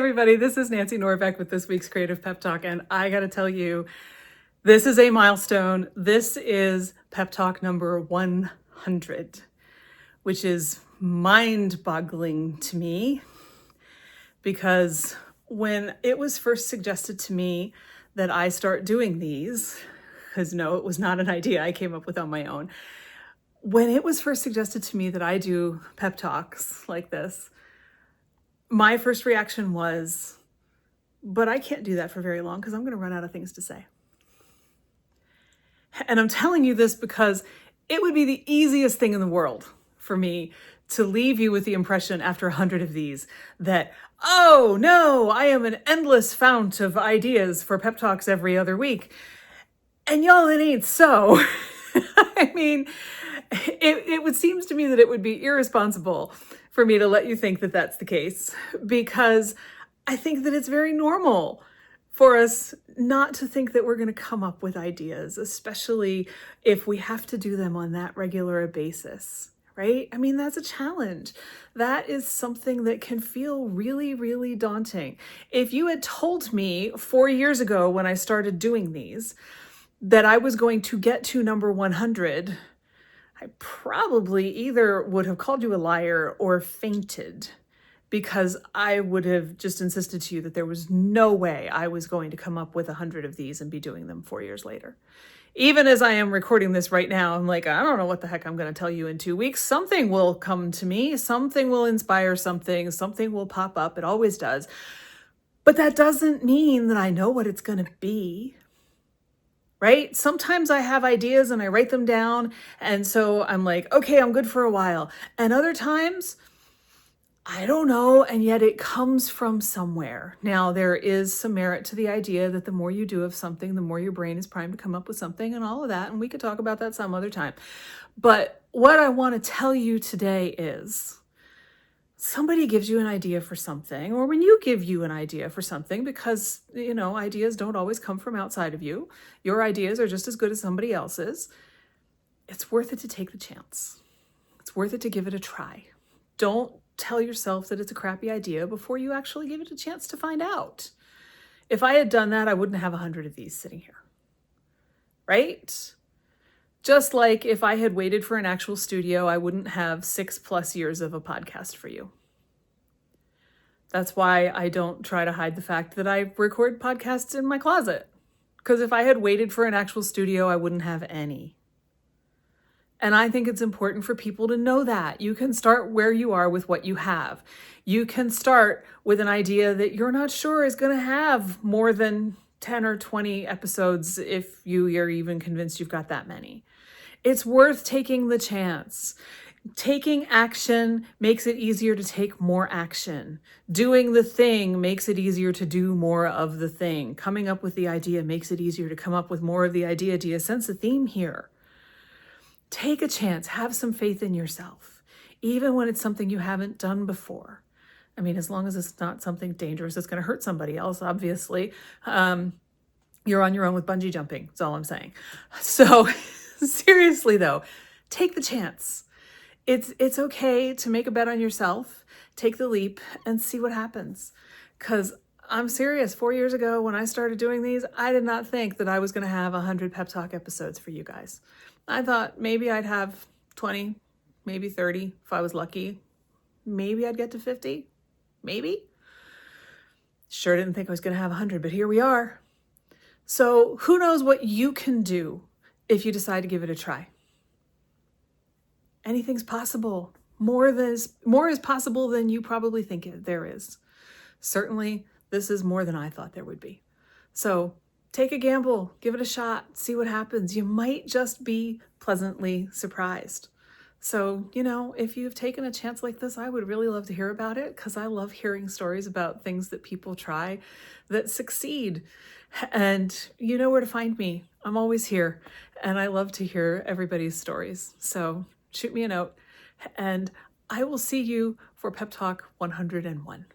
everybody. This is Nancy Norbeck with this week's Creative Pep Talk, and I got to tell you, this is a milestone. This is Pep Talk number 100, which is mind-boggling to me because when it was first suggested to me that I start doing these, because no, it was not an idea I came up with on my own. When it was first suggested to me that I do pep talks like this, my first reaction was, but I can't do that for very long because I'm going to run out of things to say. And I'm telling you this because it would be the easiest thing in the world for me to leave you with the impression after 100 of these that, oh no, I am an endless fount of ideas for pep talks every other week. And y'all, it ain't so. I mean, it would seems to me that it would be irresponsible for me to let you think that that's the case, because I think that it's very normal for us not to think that we're going to come up with ideas, especially if we have to do them on that regular basis, right? I mean, that's a challenge. That is something that can feel really, really daunting. If you had told me 4 years ago when I started doing these that I was going to get to number 100, I probably either would have called you a liar or fainted, because I would have just insisted to you that there was no way I was going to come up with 100 of these and be doing them 4 years later. Even as I am recording this right now, I'm like, I don't know what the heck I'm going to tell you in 2 weeks. Something will come to me. Something will inspire something. Something will pop up. It always does. But that doesn't mean that I know what it's going to be. Right? Sometimes I have ideas and I write them down. And so I'm like, okay, I'm good for a while. And other times, I don't know. And yet it comes from somewhere. Now, there is some merit to the idea that the more you do of something, the more your brain is primed to come up with something and all of that. And we could talk about that some other time. But what I want to tell you today is, somebody gives you an idea for something, or when you give you an idea for something, because, you know, ideas don't always come from outside of you. Your ideas are just as good as somebody else's. It's worth it to take the chance. It's worth it to give it a try. Don't tell yourself that it's a crappy idea before you actually give it a chance to find out. If I had done that, I wouldn't have 100 of these sitting here, right? Just like if I had waited for an actual studio, I wouldn't have 6+ years of a podcast for you. That's why I don't try to hide the fact that I record podcasts in my closet. Because if I had waited for an actual studio, I wouldn't have any. And I think it's important for people to know that. You can start where you are with what you have. You can start with an idea that you're not sure is going to have more than 10 or 20 episodes if you're even convinced you've got that many. It's worth taking the chance. Taking action makes it easier to take more action. Doing the thing makes it easier to do more of the thing. Coming up with the idea makes it easier to come up with more of the idea. Do you sense a theme here? Take a chance. Have some faith in yourself, even when it's something you haven't done before. I mean, as long as it's not something dangerous that's going to hurt somebody else, obviously. You're on your own with bungee jumping. That's all I'm saying. So seriously, though, take the chance. It's okay to make a bet on yourself, take the leap, and see what happens. Because I'm serious, 4 years ago when I started doing these, I did not think that I was going to have 100 Pep Talk episodes for you guys. I thought maybe I'd have 20, maybe 30 if I was lucky. Maybe I'd get to 50, maybe. Sure didn't think I was going to have 100, but here we are. So who knows what you can do if you decide to give it a try. Anything's possible. More is possible than you probably think there is. Certainly, this is more than I thought there would be. So take a gamble, give it a shot, see what happens. You might just be pleasantly surprised. So, you know, if you've taken a chance like this, I would really love to hear about it, because I love hearing stories about things that people try that succeed. And you know where to find me. I'm always here, and I love to hear everybody's stories. So shoot me a note, and I will see you for Pep Talk 101.